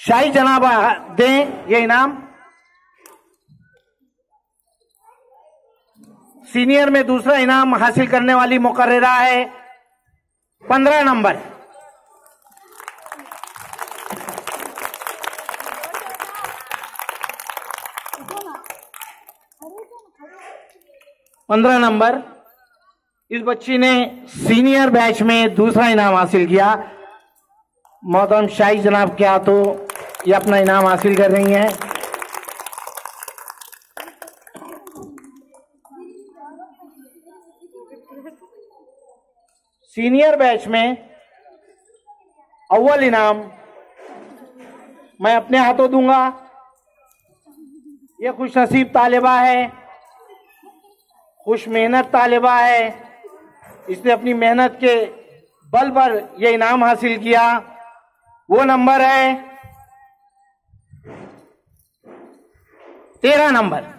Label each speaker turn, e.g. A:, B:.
A: शाही जनाब दें ये इनाम। सीनियर में दूसरा इनाम हासिल करने वाली मुकर्ररा है 15 नंबर। इस बच्ची ने सीनियर बैच में दूसरा इनाम हासिल किया। मोहतरम शाही जनाब के हाथों ये अपना इनाम हासिल कर रही हैं। सीनियर बैच में अव्वल इनाम मैं अपने हाथों दूंगा। ये खुशनसीब तालिबा है, खुश मेहनत तालिबा है। इसने अपनी मेहनत के बल पर यह इनाम हासिल किया। वो नंबर है 13 नंबर।